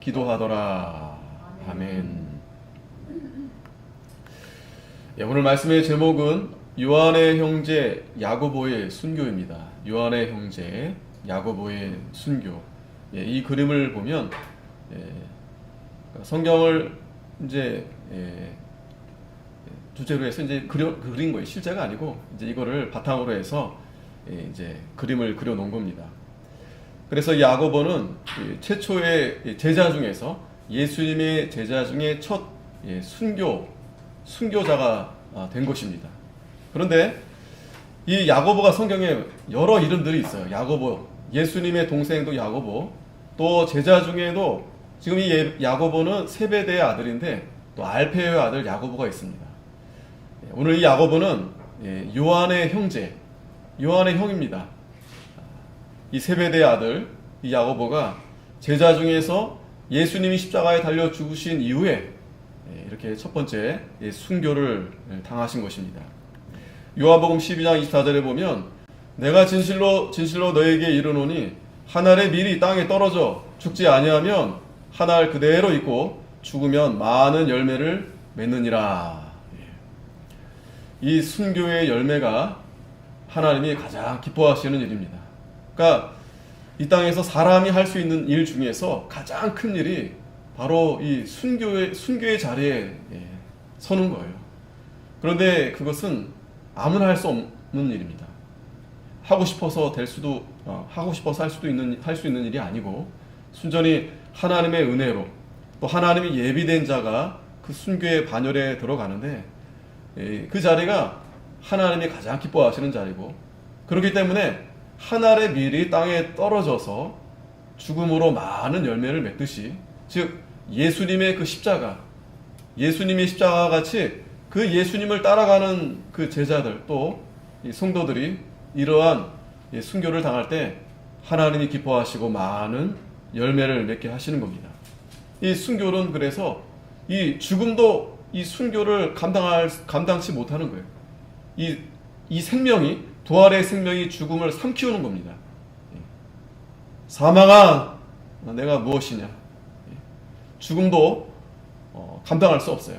기도하더라. 아멘. 예, 오늘 말씀의 제목은 요한의 형제 야고보의 순교입니다. 요한의 형제 야고보의 순교. 예, 이 그림을 보면 성경을 이제 주제로 해서 이제 그린 거예요. 실제가 아니고 이제 이거를 바탕으로 해서 이제 그림을 그려 놓은 겁니다. 그래서 야고보는 최초의 제자 중에서 예수님의 제자 중에 첫 순교자가 된 것입니다. 그런데 이 야고보가 성경에 여러 이름들이 있어요. 야고보, 예수님의 동생도 야고보, 또 제자 중에도 지금 이 야고보는 세베대의 아들인데 또 알페의 아들 야고보가 있습니다. 오늘 이 야고보는 요한의 형제, 요한의 형입니다. 이 세베대의 아들 이 야고보가 제자 중에서 예수님이 십자가에 달려 죽으신 이후에 이렇게 첫 번째 순교를 당하신 것입니다. 요한복음 12장 24절에 보면 내가 진실로 너에게 이르노니 한 알의 밀이 땅에 떨어져 죽지 아니하면 한 알 그대로 있고 죽으면 많은 열매를 맺느니라. 이 순교의 열매가 하나님이 가장 기뻐하시는 일입니다. 그러니까 이 땅에서 사람이 할 수 있는 일 중에서 가장 큰 일이 바로 이 순교의 자리에 서는 거예요. 그런데 그것은 아무나 할 수 없는 일입니다. 하고 싶어서 할 수 있는 일이 아니고 순전히 하나님의 은혜로 또 하나님이 예비된 자가 그 순교의 반열에 들어가는데 그 자리가 하나님이 가장 기뻐하시는 자리고, 그렇기 때문에 한 알의 밀이 땅에 떨어져서 죽음으로 많은 열매를 맺듯이, 즉 예수님의 그 십자가, 예수님의 십자가와 같이 그 예수님을 따라가는 그 제자들 또 이 성도들이 이러한 순교를 당할 때 하나님이 기뻐하시고 많은 열매를 맺게 하시는 겁니다. 이 순교는 그래서 이 죽음도 이 순교를 감당치 못하는 거예요. 이 생명이, 부활의 생명이 죽음을 삼키우는 겁니다. 사망아, 내가 무엇이냐? 죽음도 감당할 수 없어요.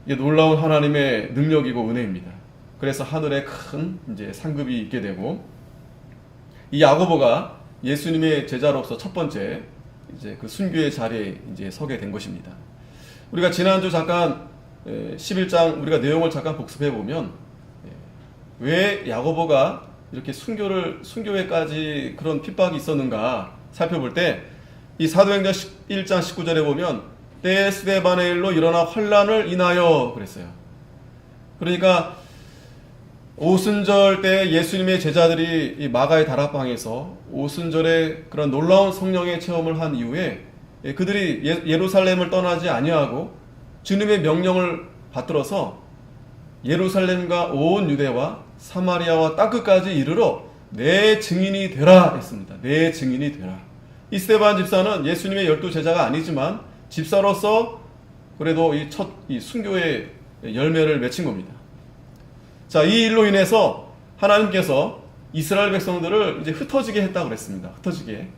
이게 놀라운 하나님의 능력이고 은혜입니다. 그래서 하늘에 큰 이제 상급이 있게 되고, 이 야고보가 예수님의 제자로서 첫 번째 이제 그 순교의 자리에 이제 서게 된 것입니다. 우리가 지난주 잠깐 11장 우리가 내용을 잠깐 복습해 보면 왜 야고보가 이렇게 순교에까지 그런 핍박이 있었는가 살펴볼 때, 이 사도행전 1장 19절에 보면 때에 스데반의 일로 일어나 환란을 인하여 그랬어요. 그러니까 오순절 때 예수님의 제자들이 이 마가의 다락방에서 오순절에 그런 놀라운 성령의 체험을 한 이후에 그들이 예루살렘을 떠나지 아니하고 주님의 명령을 받들어서 예루살렘과 온 유대와 사마리아와 땅끝까지 이르러 내 증인이 되라 했습니다. 내 증인이 되라. 이 스데반 집사는 예수님의 12제자가 아니지만 집사로서 그래도 이 순교의 열매를 맺힌 겁니다. 자, 이 일로 인해서 하나님께서 이스라엘 백성들을 이제 흩어지게 했다고 그랬습니다. 흩어지게.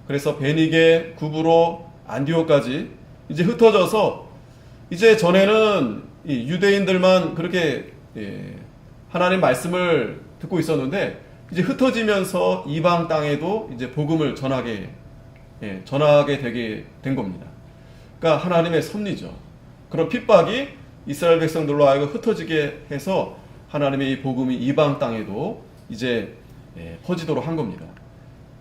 그래서 베니게, 구브로, 안디오까지 이제 흩어져서 이제 전에는 이 유대인들만 그렇게 하나님 말씀을 듣고 있었는데 이제 흩어지면서 이방 땅에도 이제 복음을 전하게 되게 된 겁니다. 그러니까 하나님의 섭리죠. 그런 핍박이 이스라엘 백성들로 하여금 흩어지게 해서 하나님의 이 복음이 이방 땅에도 이제 퍼지도록 한 겁니다.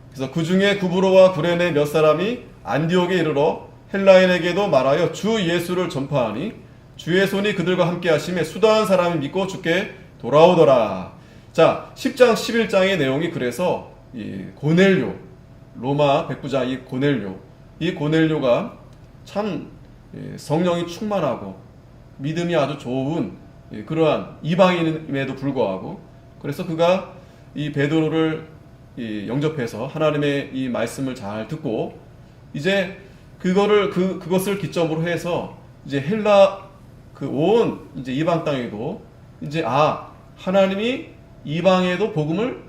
그래서 그 중에 구브로와 구레네 몇 사람이 안디옥에 이르러 헬라인에게도 말하여 주 예수를 전파하니 주의 손이 그들과 함께 하심에 수다한 사람이 믿고 주께 돌아오더라. 자, 10장 11장의 내용이 그래서 이 고넬료, 로마 백부장 이 고넬료가 참 성령이 충만하고 믿음이 아주 좋은 그러한 이방인임에도 불구하고, 그래서 그가 이 베드로를 영접해서 하나님의 이 말씀을 잘 듣고 이제 그것을 기점으로 해서 이제 헬라 그 온 이제 이방 땅에도 이제 하나님이 이방에도 복음을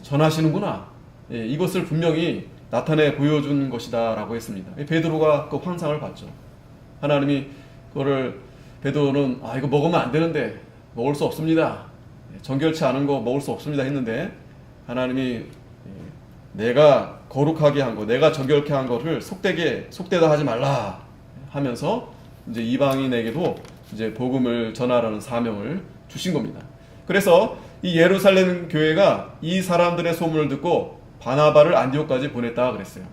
전하시는구나. 이것을 분명히 나타내 보여준 것이다라고 했습니다. 베드로가 그 환상을 봤죠. 하나님이 그거를 베드로는 이거 먹으면 안 되는데 먹을 수 없습니다. 정결치 않은 거 먹을 수 없습니다 했는데 하나님이 내가 거룩하게 한 거, 내가 정결케 한 거를 속되다 하지 말라 하면서 이제 이방인에게도 이제 복음을 전하라는 사명을 주신 겁니다. 그래서 이 예루살렘 교회가 이 사람들의 소문을 듣고 바나바를 안디옥까지 보냈다 그랬어요.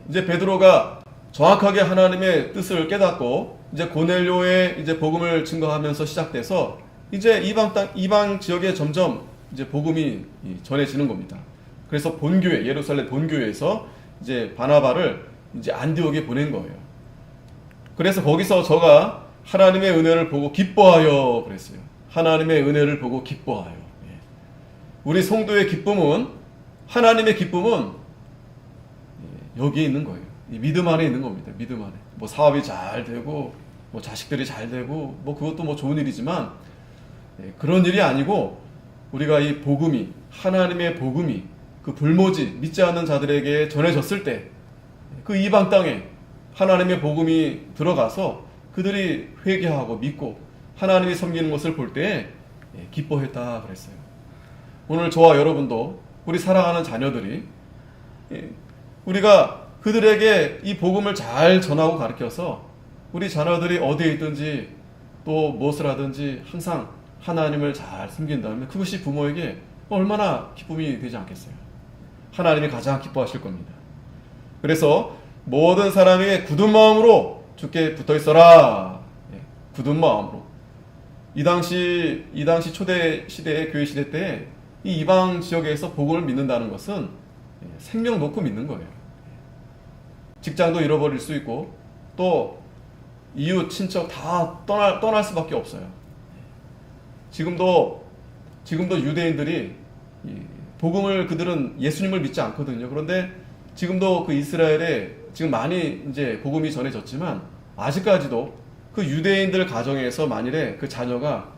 이제 베드로가 정확하게 하나님의 뜻을 깨닫고 이제 고넬료의 이제 복음을 증거하면서 시작돼서 이제 이방 지역에 점점 이제 복음이 전해지는 겁니다. 그래서 본교회, 예루살렘 본교회에서 이제 바나바를 이제 안디옥에 보낸 거예요. 그래서 거기서 저가 하나님의 은혜를 보고 기뻐하여 그랬어요. 하나님의 은혜를 보고 기뻐하여. 우리 성도의 기쁨은, 하나님의 기쁨은 여기에 있는 거예요. 이 믿음 안에 있는 겁니다. 믿음 안에. 뭐 사업이 잘 되고, 뭐 자식들이 잘 되고, 뭐 그것도 뭐 좋은 일이지만, 그런 일이 아니고, 우리가 이 복음이, 하나님의 복음이 그 불모지, 믿지 않는 자들에게 전해졌을 때, 그 이방 땅에 하나님의 복음이 들어가서 그들이 회개하고 믿고 하나님이 섬기는 것을 볼 때 기뻐했다 그랬어요. 오늘 저와 여러분도 우리 사랑하는 자녀들이 우리가 그들에게 이 복음을 잘 전하고 가르쳐서 우리 자녀들이 어디에 있든지 또 무엇을 하든지 항상 하나님을 잘 섬긴다면 그것이 부모에게 얼마나 기쁨이 되지 않겠어요. 하나님이 가장 기뻐하실 겁니다. 그래서 모든 사람에게 굳은 마음으로 주께 붙어 있어라. 굳은 마음으로. 이 당시 초대 시대의 교회 시대 때 이 이방 지역에서 복음을 믿는다는 것은 생명 놓고 믿는 거예요. 직장도 잃어버릴 수 있고 또 이웃 친척 다 떠날 수밖에 없어요. 지금도 유대인들이 복음을 그들은 예수님을 믿지 않거든요. 그런데 지금도 그 이스라엘에 지금 많이 이제 복음이 전해졌지만 아직까지도 그 유대인들 가정에서 만일에 그 자녀가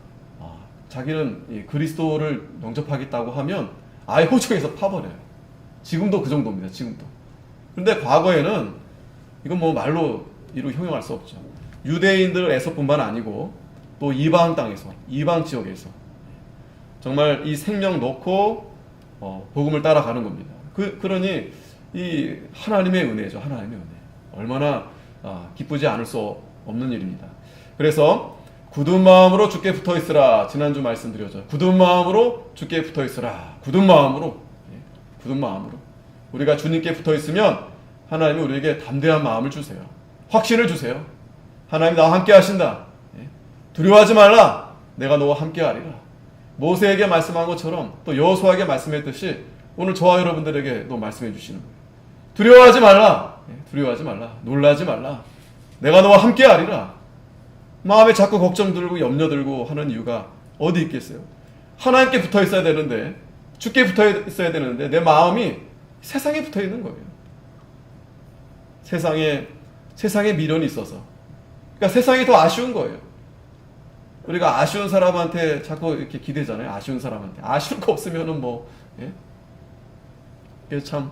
자기는 그리스도를 영접하겠다고 하면 아예 호적에서 파버려요. 지금도 그 정도입니다. 지금도. 그런데 과거에는 이건 뭐 말로 이루 형용할 수 없죠. 유대인들에서뿐만 아니고 또 이방 땅에서, 이방 지역에서 정말 이 생명 놓고 복음을 따라가는 겁니다. 그러니 이 하나님의 은혜죠. 하나님의 은혜. 얼마나 기쁘지 않을 수 없는 일입니다. 그래서 굳은 마음으로 주께 붙어 있으라. 지난주 말씀드렸죠. 굳은 마음으로 주께 붙어 있으라. 굳은 마음으로. 굳은 마음으로. 우리가 주님께 붙어 있으면 하나님이 우리에게 담대한 마음을 주세요. 확신을 주세요. 하나님 나와 함께 하신다. 두려워하지 말라. 내가 너와 함께 하리라. 모세에게 말씀한 것처럼 또 여호수아에게 말씀했듯이 오늘 저와 여러분들에게도 말씀해 주시는 거예요. 두려워하지 말라. 두려워하지 말라. 놀라지 말라. 내가 너와 함께 하리라. 마음에 자꾸 걱정 들고 염려 들고 하는 이유가 어디 있겠어요? 하나님께 붙어 있어야 되는데, 주께 붙어 있어야 되는데 내 마음이 세상에 붙어 있는 거예요. 세상에 미련이 있어서. 그러니까 세상이 더 아쉬운 거예요. 우리가 아쉬운 사람한테 자꾸 이렇게 기대잖아요. 아쉬운 사람한테. 아쉬울 거 없으면은 뭐, 그래서 참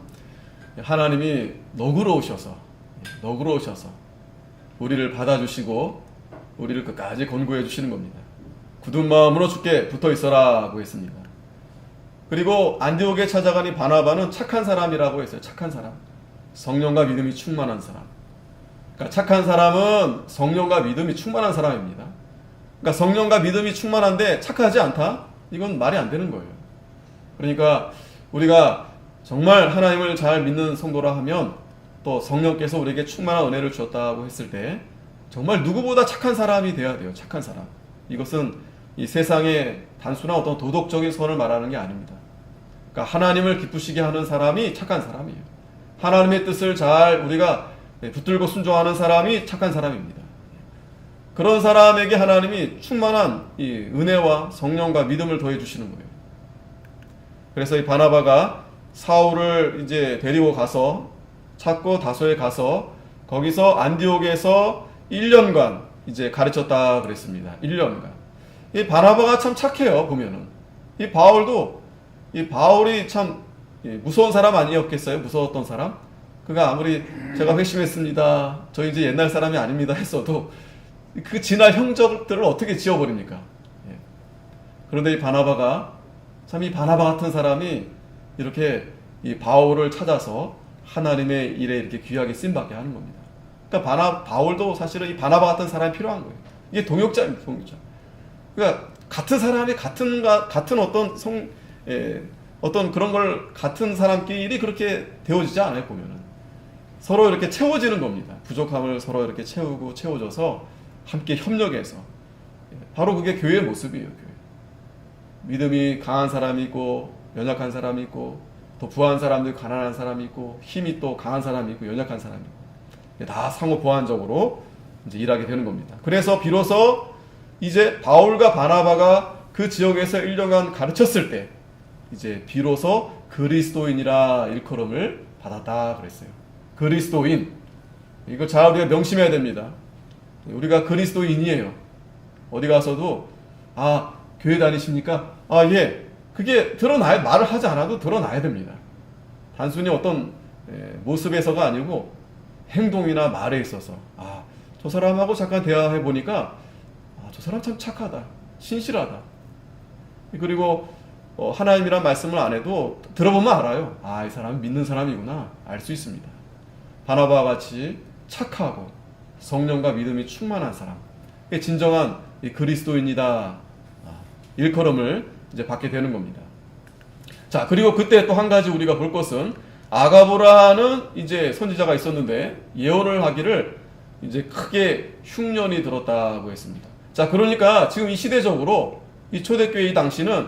하나님이 너그러우셔서 우리를 받아주시고 우리를 끝까지 권고해 주시는 겁니다. 굳은 마음으로 주께 붙어 있어라고 했습니다. 그리고 안디옥에 찾아간 이 바나바는 착한 사람이라고 했어요. 착한 사람. 성령과 믿음이 충만한 사람. 그러니까 착한 사람은 성령과 믿음이 충만한 사람입니다. 그러니까 성령과 믿음이 충만한데 착하지 않다? 이건 말이 안 되는 거예요. 그러니까 우리가 정말 하나님을 잘 믿는 성도라 하면 또 성령께서 우리에게 충만한 은혜를 주었다고 했을 때 정말 누구보다 착한 사람이 되어야 돼요. 착한 사람. 이것은 이 세상의 단순한 어떤 도덕적인 선을 말하는 게 아닙니다. 그러니까 하나님을 기쁘시게 하는 사람이 착한 사람이에요. 하나님의 뜻을 잘 우리가 붙들고 순종하는 사람이 착한 사람입니다. 그런 사람에게 하나님이 충만한 이 은혜와 성령과 믿음을 더해 주시는 거예요. 그래서 이 바나바가 사울을 이제 데리고 가서 찾고 다소에 가서 거기서 안디옥에서 1년간 이제 가르쳤다 그랬습니다. 1년간. 이 바나바가 참 착해요. 보면은 이 바울이 참 무서운 사람 아니었겠어요? 무서웠던 사람? 그가 아무리 제가 회심했습니다, 저 이제 옛날 사람이 아닙니다 했어도 그 지날 형적들을 어떻게 지워버립니까? 예. 그런데 이 바나바가 참, 이 바나바 같은 사람이 이렇게 이 바울을 찾아서 하나님의 일에 이렇게 귀하게 쓰임받게 하는 겁니다. 그러니까 바울도 사실은 이 바나바 같은 사람이 필요한 거예요. 이게 동역자입니다, 동역자. 그러니까 같은 사람이 같은 어떤 그런 걸 같은 사람끼리 그렇게 되어지지 않아요, 보면은. 서로 이렇게 채워지는 겁니다. 부족함을 서로 이렇게 채워줘서 함께 협력해서. 바로 그게 교회의 모습이에요, 교회. 믿음이 강한 사람이 있고, 연약한 사람이 있고, 또 부한 사람도 있고, 가난한 사람이 있고, 힘이 또 강한 사람이 있고, 연약한 사람이 있고, 다 상호 보완적으로 이제 일하게 되는 겁니다. 그래서 비로소 이제 바울과 바나바가 그 지역에서 1년간 가르쳤을 때, 이제 비로소 그리스도인이라 일컬음을 받았다 그랬어요. 그리스도인. 이거 잘 우리가 명심해야 됩니다. 우리가 그리스도인이에요. 어디 가서도 교회 다니십니까? 예. 그게 드러나야, 말을 하지 않아도 드러나야 됩니다. 단순히 어떤 모습에서가 아니고 행동이나 말에 있어서 저 사람하고 잠깐 대화해 보니까 저 사람 참 착하다, 신실하다. 그리고 하나님이란 말씀을 안 해도 들어보면 알아요. 이 사람은 믿는 사람이구나, 알 수 있습니다. 바나바와 같이 착하고 성령과 믿음이 충만한 사람, 진정한 그리스도인이다 일컬음을 이제 받게 되는 겁니다. 자, 그리고 그때 또 한 가지 우리가 볼 것은, 아가보라는 이제 선지자가 있었는데 예언을 하기를 이제 크게 흉년이 들었다고 했습니다. 자, 그러니까 지금 이 시대적으로 이 초대교회 이 당시는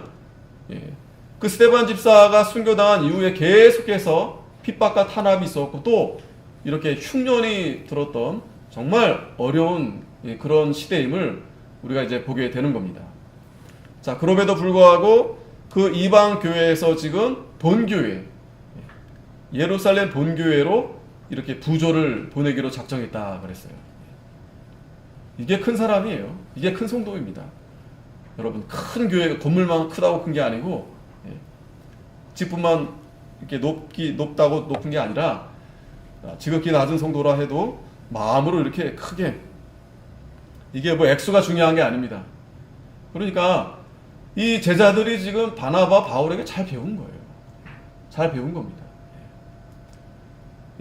그 스데반 집사가 순교당한 이후에 계속해서 핍박과 탄압이 있었고, 또 이렇게 흉년이 들었던 정말 어려운 그런 시대임을 우리가 이제 보게 되는 겁니다. 자, 그럼에도 불구하고 그 이방 교회에서 지금 본교회, 예루살렘 본교회로 이렇게 부조를 보내기로 작정했다 그랬어요. 이게 큰 사람이에요. 이게 큰 성도입니다. 여러분, 큰 교회가 건물만 크다고 큰 게 아니고, 집뿐만 이렇게 높다고 높은 게 아니라, 지극히 낮은 성도라 해도 마음으로 이렇게 크게, 이게 뭐 액수가 중요한 게 아닙니다. 그러니까 이 제자들이 지금 바나바, 바울에게 잘 배운 거예요. 잘 배운 겁니다.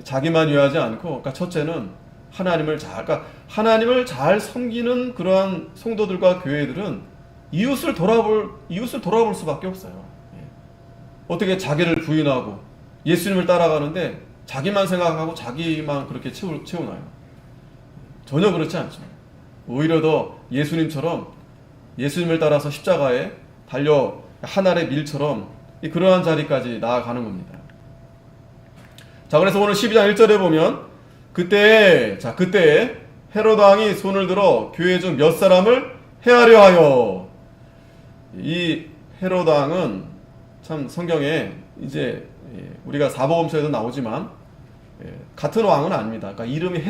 자기만 위하지 않고, 그러니까 첫째는 하나님을 잘 섬기는 그러한 성도들과 교회들은 이웃을 돌아볼 수밖에 없어요. 어떻게 자기를 부인하고 예수님을 따라가는데 자기만 생각하고 자기만 그렇게 채우나요? 전혀 그렇지 않죠. 오히려 더 예수님을 따라서 십자가에 달려 한 알의 밀처럼 그러한 자리까지 나아가는 겁니다. 자, 그래서 오늘 12장 1절에 보면, 그때 헤롯 왕이 손을 들어 교회 중 몇 사람을 해하려 하여. 이 헤롯 왕은 참 성경에 이제 우리가 사복음서에도 나오지만 같은 왕은 아닙니다. 그러니까 이름이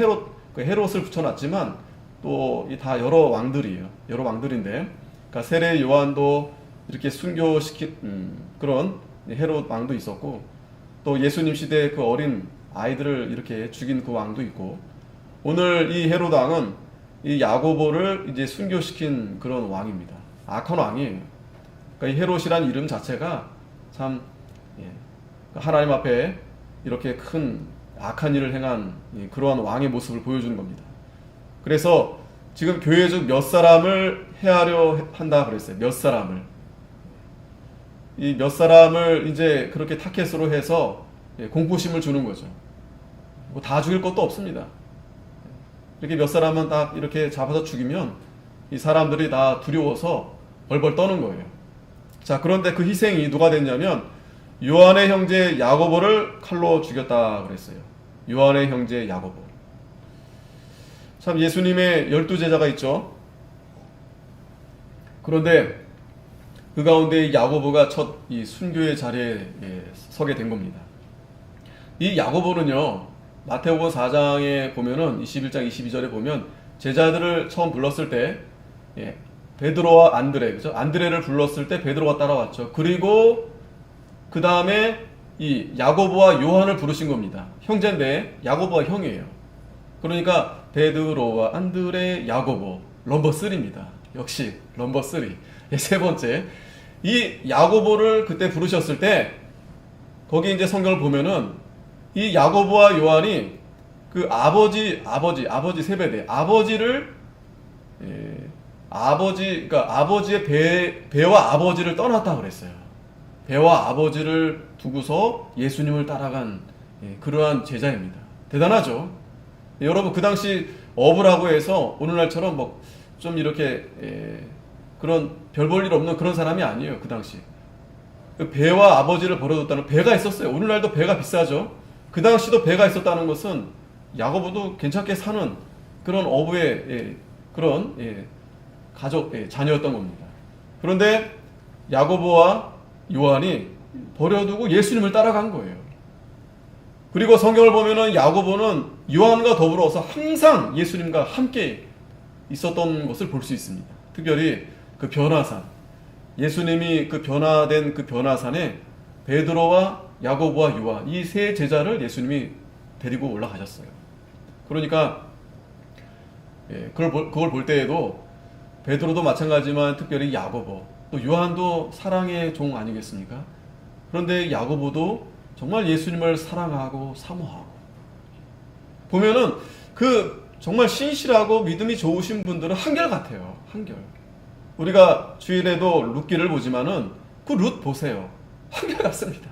헤롯을 붙여놨지만 또 다 여러 왕들이에요. 여러 왕들인데, 그러니까 세례 요한도 이렇게 순교시킨 그런 헤롯 왕도 있었고, 또 예수님 시대의 그 어린 아이들을 이렇게 죽인 그 왕도 있고, 오늘 이 헤롯 왕은 이 야고보를 이제 순교시킨 그런 왕입니다. 악한 왕이에요. 그러니까 이 헤롯이란 이름 자체가 참 하나님 앞에 이렇게 큰 악한 일을 행한 그러한 왕의 모습을 보여주는 겁니다. 그래서 지금 교회 중 몇 사람을 해하려 한다 그랬어요. 몇 사람을. 이 몇 사람을 이제 그렇게 타켓으로 해서 공포심을 주는 거죠. 뭐 다 죽일 것도 없습니다. 이렇게 몇 사람만 딱 이렇게 잡아서 죽이면 이 사람들이 다 두려워서 벌벌 떠는 거예요. 자, 그런데 그 희생이 누가 됐냐면 요한의 형제 야고보를 칼로 죽였다 그랬어요. 요한의 형제 야고보. 참, 예수님의 12제자가 있죠. 그런데 그 가운데 야고보가 첫 이 순교의 자리에 서게 된 겁니다. 이 야고보는요, 마태복음 4장에 보면은 21장 22절에 보면 제자들을 처음 불렀을 때 베드로와 안드레, 그죠? 안드레를 불렀을 때 베드로가 따라왔죠. 그리고 그 다음에 이 야고보와 요한을 부르신 겁니다. 형제인데 야고보가 형이에요. 그러니까 베드로와 안드레, 야고보 넘버 3입니다. 역시 넘버 3. 세 번째, 이 야고보를 그때 부르셨을 때 거기 이제 성경을 보면은 이 야고보와 요한이 그 아버지 세베대 아버지를 그러니까 아버지의 배와 아버지를 떠났다 그랬어요. 배와 아버지를 두고서 예수님을 따라간 그러한 제자입니다. 대단하죠. 여러분 그 당시 어부라고 해서 오늘날처럼 뭐 좀 이렇게 그런 별 볼 일 없는 그런 사람이 아니에요. 그 당시 배와 아버지를 버려뒀다는, 배가 있었어요. 오늘날도 배가 비싸죠. 그 당시도 배가 있었다는 것은 야고보도 괜찮게 사는 그런 어부의 그런 가족 자녀였던 겁니다. 그런데 야고보와 요한이 버려두고 예수님을 따라간 거예요. 그리고 성경을 보면은 야고보는 요한과 더불어서 항상 예수님과 함께 있었던 것을 볼 수 있습니다. 특별히 그 변화산, 예수님이 그 변화된 그 변화산에 베드로와 야고보와 요한 이 세 제자를 예수님이 데리고 올라가셨어요. 그러니까 그걸 볼 때에도 베드로도 마찬가지지만 특별히 야고보 또 요한도 사랑의 종 아니겠습니까? 그런데 야고보도 정말 예수님을 사랑하고 사모하고, 보면은 그 정말 신실하고 믿음이 좋으신 분들은 한결같아요. 한결. 우리가 주일에도 룻기를 보지만은 그 룻 보세요. 한결같습니다.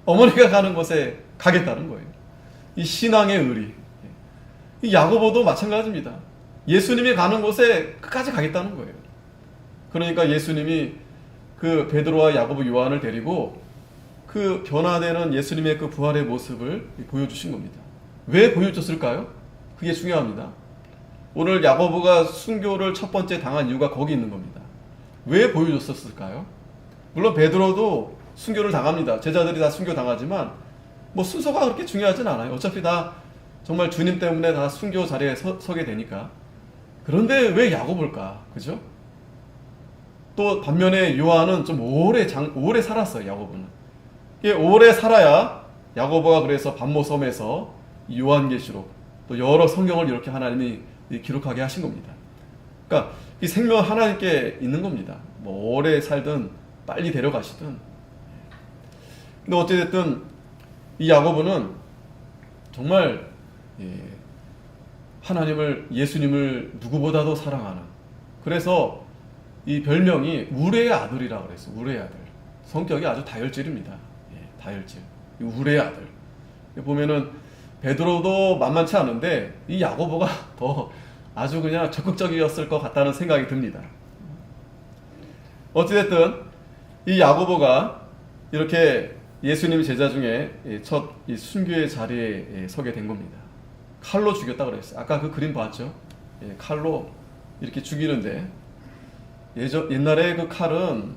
어머니가 가는 곳에 가겠다는 거예요. 이 신앙의 의리. 이 야고보도 마찬가지입니다. 예수님이 가는 곳에 끝까지 가겠다는 거예요. 그러니까 예수님이 그 베드로와 야고보, 요한을 데리고 그 변화되는 예수님의 그 부활의 모습을 보여주신 겁니다. 왜 보여줬을까요? 그게 중요합니다. 오늘 야고보가 순교를 첫 번째 당한 이유가 거기 있는 겁니다. 왜 보여줬었을까요? 물론 베드로도 순교를 당합니다. 제자들이 다 순교 당하지만 뭐 순서가 그렇게 중요하진 않아요. 어차피 다 정말 주님 때문에 다 순교 자리에 서게 되니까. 그런데 왜 야고보일까? 그죠? 또 반면에 요한은 좀 오래 살았어요. 야고보는. 이게 오래 살아야 야고보가 그래서 반모섬에서 요한계시록 또 여러 성경을 이렇게 하나님이 기록하게 하신 겁니다. 그러니까 이 생명 하나님께 있는 겁니다. 뭐 오래 살든 빨리 데려가시든. 근데 어찌됐든 이 야고보는 정말 하나님을, 예수님을 누구보다도 사랑하는, 그래서 이 별명이 우레의 아들이라고 그랬어요. 우레의 아들. 성격이 아주 다혈질입니다. 다혈질. 우레의 아들. 보면은 베드로도 만만치 않은데 이 야고보가 더 아주 그냥 적극적이었을 것 같다는 생각이 듭니다. 어찌됐든 이 야고보가 이렇게 예수님 제자 중에 첫 순교의 자리에 서게 된 겁니다. 칼로 죽였다 그랬어요. 아까 그 그림 봤죠? 칼로 이렇게 죽이는데 옛날에 그 칼은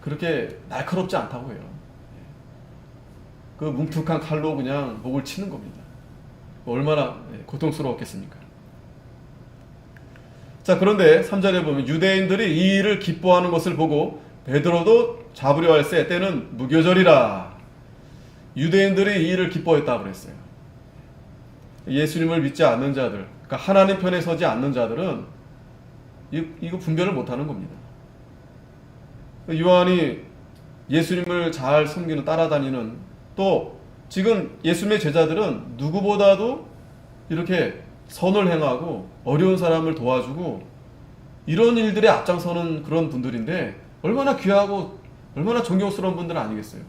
그렇게 날카롭지 않다고 해요. 그 뭉툭한 칼로 그냥 목을 치는 겁니다. 얼마나 고통스러웠겠습니까? 자, 그런데 3절에 보면 유대인들이 이 일을 기뻐하는 것을 보고 베드로도 잡으려 할새 때는 무교절이라. 유대인들이 이 일을 기뻐했다고 그랬어요. 예수님을 믿지 않는 자들, 그러니까 하나님 편에 서지 않는 자들은 이거 분별을 못하는 겁니다. 요한이 예수님을 잘 섬기는, 따라다니는, 또 지금 예수님의 제자들은 누구보다도 이렇게 선을 행하고 어려운 사람을 도와주고 이런 일들에 앞장서는 그런 분들인데 얼마나 귀하고 얼마나 존경스러운 분들 아니겠어요?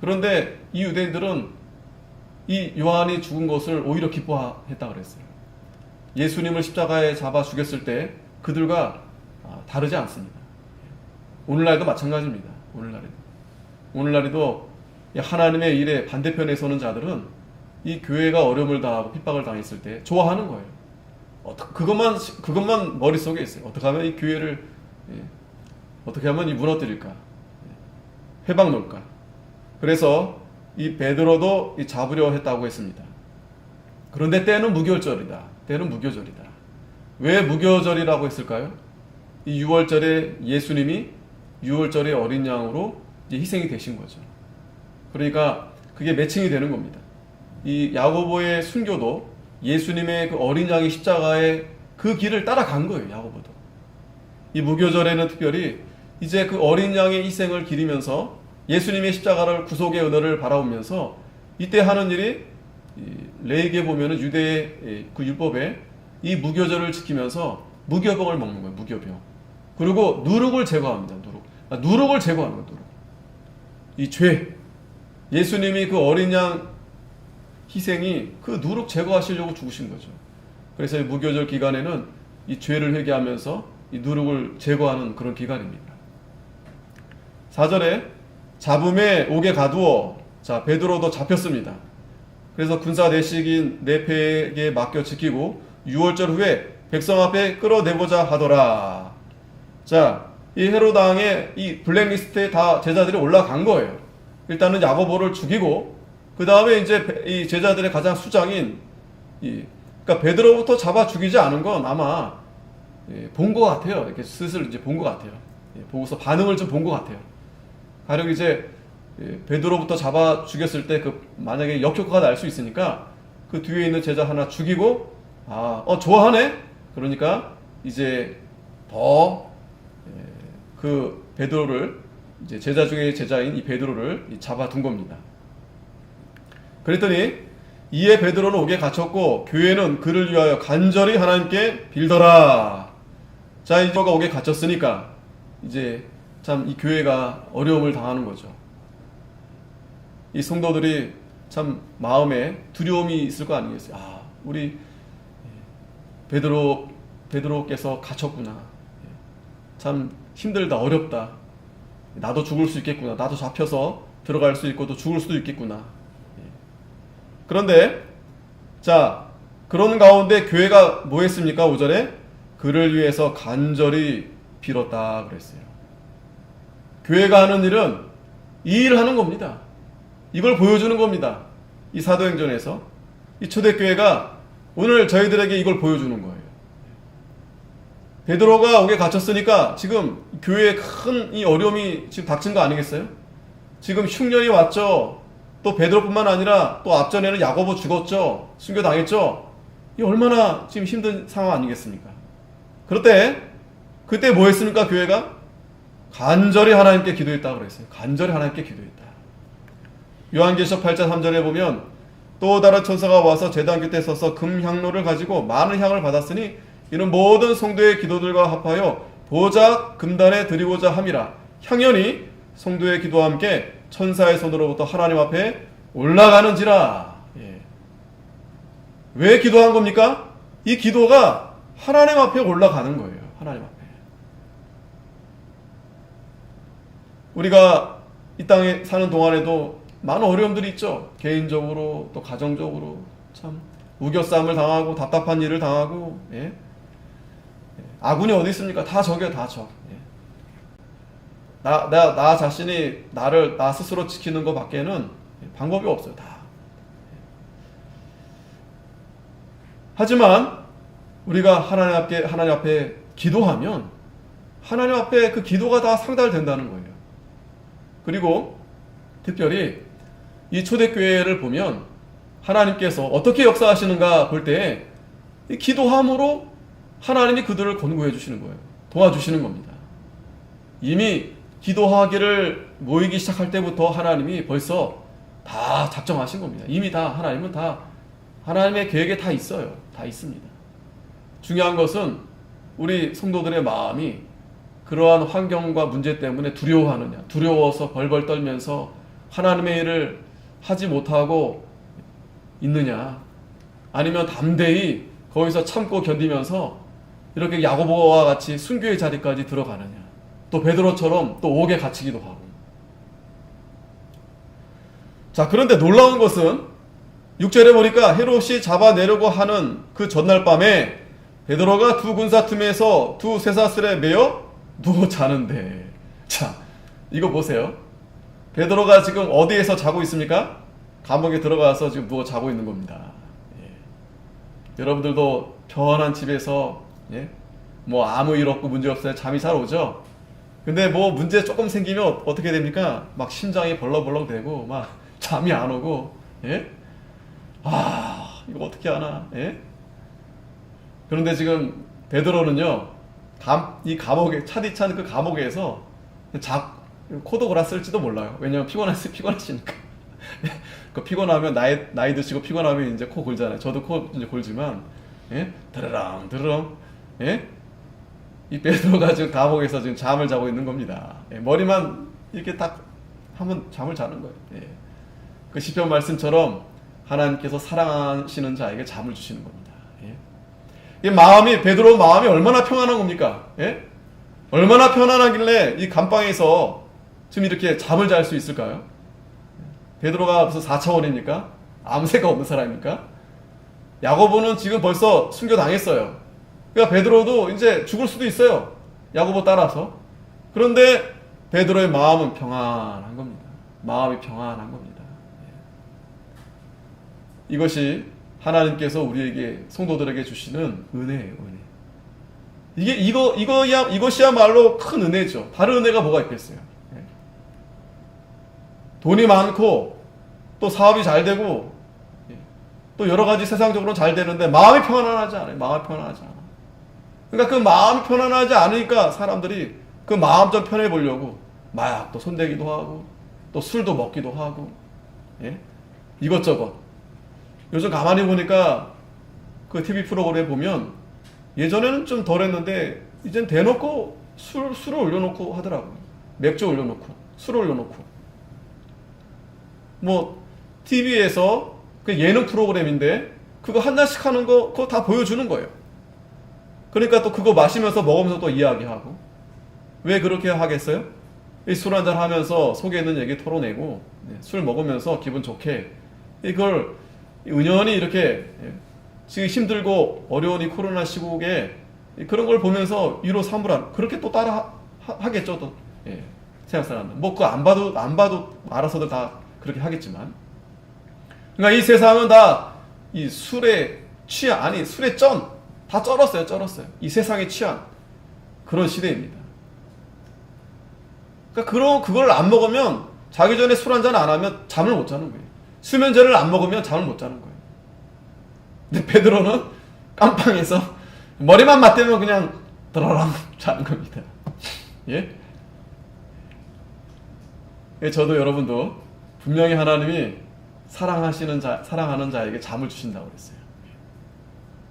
그런데 이 유대인들은 이 요한이 죽은 것을 오히려 기뻐했다고 그랬어요. 예수님을 십자가에 잡아 죽였을 때 그들과 다르지 않습니다. 오늘날도 마찬가지입니다. 오늘날에도 하나님의 일에 반대편에 서는 자들은 이 교회가 어려움을 당하고 핍박을 당했을 때 좋아하는 거예요. 그것만 머릿속에 있어요. 어떻게 하면 이 교회를 어떻게 하면 이 무너뜨릴까, 회방 놓을까. 그래서 이 베드로도 잡으려 했다고 했습니다. 그런데 때는 무교절이다. 왜 무교절이라고 했을까요? 이 6월절에 예수님이 6월절의 어린 양으로 이제 희생이 되신 거죠. 그러니까 그 그게 매칭이 되는 겁니다. 이 야고보의 순교도 예수님의 그 어린 양의 십자가의 그 길을 따라간 거예요. 야고보도. 이 무교절에는 특별히 이제 그 어린 양의 희생을 기리면서 예수님의 십자가를 구속의 은혜를 바라보면서 이때 하는 일이 레위기에 보면은 유대의 그 율법에 이 무교절을 지키면서 무교병을 먹는 거예요. 무교병. 그리고 누룩을 제거합니다. 누룩을 제거하는 거예요. 누룩. 이 죄. 예수님이 그 어린 양 희생이 그 누룩 제거하시려고 죽으신 거죠. 그래서 이 무교절 기간에는 이 죄를 회개하면서 이 누룩을 제거하는 그런 기간입니다. 4절에 잡음에 옥에 가두어. 자, 베드로도 잡혔습니다. 그래서 군사 내식인 네페에게 맡겨 지키고 6월절 후에 백성 앞에 끌어내보자 하더라. 자, 이 헤롯 왕의 이 블랙리스트에 다 제자들이 올라간 거예요. 일단은 야고보를 죽이고 그 다음에 이제 이 제자들의 가장 수장인 그러니까 베드로부터 잡아 죽이지 않은 건 아마 본 것 같아요. 이렇게 슬슬 이제 본 것 같아요. 보고서 반응을 좀 본 것 같아요. 가령 이제 베드로부터 잡아 죽였을 때 그 만약에 역효과가 날 수 있으니까 그 뒤에 있는 제자 하나 죽이고 좋아하네. 그러니까 이제 더 그 베드로를 이제 제자 중에 제자인 이 베드로를 잡아둔 겁니다. 그랬더니 이에 베드로는 옥에 갇혔고 교회는 그를 위하여 간절히 하나님께 빌더라. 자, 이제 옥에 갇혔으니까 이제 참 이 교회가 어려움을 당하는 거죠. 이 성도들이 참 마음에 두려움이 있을 거 아니겠어요. 우리 베드로께서 갇혔구나. 참 힘들다, 어렵다. 나도 죽을 수 있겠구나. 나도 잡혀서 들어갈 수 있고 또 죽을 수도 있겠구나. 그런데 자, 그런 가운데 교회가 뭐 했습니까? 5절에 그를 위해서 간절히 빌었다 그랬어요. 교회가 하는 일은 이 일을 하는 겁니다. 이걸 보여주는 겁니다. 이 사도행전에서 이 초대교회가 오늘 저희들에게 이걸 보여주는 거예요. 베드로가 옥에 갇혔으니까 지금 교회에 큰 이 어려움이 지금 닥친 거 아니겠어요? 지금 흉년이 왔죠. 또 베드로뿐만 아니라 또 앞전에는 야고보 죽었죠. 순교당했죠. 이 얼마나 지금 힘든 상황 아니겠습니까? 그때 뭐 했습니까? 교회가 간절히 하나님께 기도했다고 그랬어요. 간절히 하나님께 기도했다. 요한계시록 8장 3절에 보면 또 다른 천사가 와서 제단 곁에 서서 금향로를 가지고 많은 향을 받았으니 이는 모든 성도의 기도들과 합하여 보좌 금단에 드리고자 함이라. 향연이 성도의 기도와 함께 천사의 손으로부터 하나님 앞에 올라가는지라. 왜 기도한 겁니까? 이 기도가 하나님 앞에 올라가는 거예요. 하나님 앞에. 우리가 이 땅에 사는 동안에도 많은 어려움들이 있죠. 개인적으로 또 가정적으로 참 우겨싸움을 당하고 답답한 일을 당하고 아군이 어디 있습니까? 다 적이에요. 다 적. 나 자신이 나 스스로 지키는 것 밖에는 방법이 없어요. 다. 하지만 우리가 하나님 앞에 기도하면 하나님 앞에 그 기도가 다 상달된다는 거예요. 그리고 특별히 이 초대교회를 보면 하나님께서 어떻게 역사하시는가 볼 때 기도함으로 하나님이 그들을 권고해 주시는 거예요. 도와주시는 겁니다. 이미 기도하기를 모이기 시작할 때부터 하나님이 벌써 다 작정하신 겁니다. 이미 하나님은 하나님의 계획에 다 있어요. 다 있습니다. 중요한 것은 우리 성도들의 마음이 그러한 환경과 문제 때문에 두려워하느냐, 두려워서 벌벌 떨면서 하나님의 일을 하지 못하고 있느냐, 아니면 담대히 거기서 참고 견디면서 이렇게 야고보와 같이 순교의 자리까지 들어가느냐, 또 베드로처럼 또 옥에 갇히기도 하고. 자, 그런데 놀라운 것은 6절에 보니까 헤롯이 잡아내려고 하는 그 전날 밤에 베드로가 두 군사 틈에서 두 쇠사슬에 매여 누워 자는데. 자, 이거 보세요. 베드로가 지금 어디에서 자고 있습니까? 감옥에 들어가서 지금 누워 자고 있는 겁니다. 여러분들도 편한 집에서 뭐 아무 일 없고 문제 없어요. 잠이 잘 오죠? 근데 뭐 문제 조금 생기면 어떻게 됩니까? 막 심장이 벌렁벌렁 되고 막 잠이 안 오고, 예? 아, 이거 어떻게 하나, 예? 그런데 지금 베드로는요, 이 감옥에, 차디찬 그 감옥에서 코도 골았을지도 몰라요. 왜냐면 피곤하시니까. 그 피곤하면 나이 드시고 피곤하면 이제 코 골잖아요. 저도 코 이제 골지만, 예? 드르렁, 드르렁, 예? 이 베드로가 지금 감옥에서 지금 잠을 자고 있는 겁니다. 예? 머리만 이렇게 딱 하면 잠을 자는 거예요. 예? 그 시편 말씀처럼 하나님께서 사랑하시는 자에게 잠을 주시는 겁니다. 예? 이 베드로 마음이 얼마나 평안한 겁니까? 예? 얼마나 편안하길래 이 감방에서 지금 이렇게 잠을 잘 수 있을까요? 베드로가 무슨 4차원입니까? 아무 생각 없는 사람입니까? 야고보는 지금 벌써 순교당했어요. 그러니까 베드로도 이제 죽을 수도 있어요. 야고보 따라서. 그런데 베드로의 마음은 평안한 겁니다. 마음이 평안한 겁니다. 이것이 하나님께서 우리에게, 성도들에게 주시는 은혜예요, 은혜. 이것이야말로 큰 은혜죠. 다른 은혜가 뭐가 있겠어요? 돈이 많고, 또 사업이 잘 되고, 또 여러 가지 세상적으로 잘 되는데, 마음이 편안하지 않아요. 마음이 편안하지 않아. 그러니까 그 마음이 편안하지 않으니까 사람들이 그 마음 좀 편해 보려고 마약도 손대기도 하고, 또 술도 먹기도 하고, 예? 이것저것. 요즘 가만히 보니까 그 TV 프로그램 보면 예전에는 좀 덜 했는데 이젠 대놓고 술을 올려놓고 하더라고요. 맥주 올려놓고 술 올려놓고. 뭐 TV에서 그 예능 프로그램인데 그거 한 잔씩 하는 거 그거 다 보여주는 거예요. 그러니까 또 그거 마시면서 먹으면서 또 이야기하고. 왜 그렇게 하겠어요? 술 한잔 하면서 속에 있는 얘기 털어내고 술 먹으면서 기분 좋게 이걸 은연히 이렇게 지금 힘들고 어려운 이 코로나 시국에 그런 걸 보면서 위로 삼으라 그렇게 또 따라 하겠죠. 또 세상 사람들 뭐 그거 안 봐도 알아서들 다 그렇게 하겠지만, 그러니까 이 세상은 다 이 술에 취한, 아니 술에 다 쩔었어요. 이 세상에 취한 그런 시대입니다. 그러니까 그걸 안 먹으면 자기 전에 술 한잔 안 하면 잠을 못 자는 거예요. 수면제를 안 먹으면 잠을 못 자는 거예요. 근데 베드로는 깜빵에서 머리만 맞대면 그냥 드러랑 자는 겁니다. 예? 저도 여러분도 분명히 하나님이 사랑하는 자에게 잠을 주신다고 그랬어요.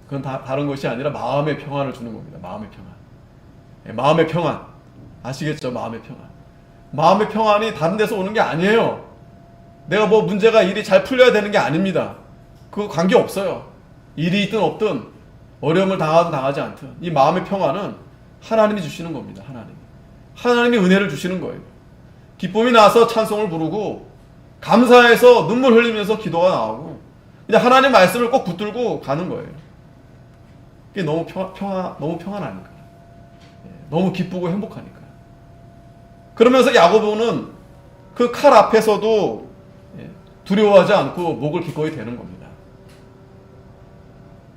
그건 다른 것이 아니라 마음의 평안을 주는 겁니다. 마음의 평안. 마음의 평안. 아시겠죠? 마음의 평안. 마음의 평안이 다른 데서 오는 게 아니에요. 내가 뭐 일이 잘 풀려야 되는 게 아닙니다. 그거 관계 없어요. 일이 있든 없든 어려움을 당하든 당하지 않든 이 마음의 평안은 하나님이 주시는 겁니다. 하나님이 은혜를 주시는 거예요. 기쁨이 나서 찬송을 부르고 감사해서 눈물 흘리면서 기도가 나오고 그냥 하나님 말씀을 꼭 붙들고 가는 거예요. 그게 너무 평안하니까. 너무 기쁘고 행복하니까. 그러면서 야고보는 그 칼 앞에서도 두려워하지 않고 목을 기꺼이 대는 겁니다.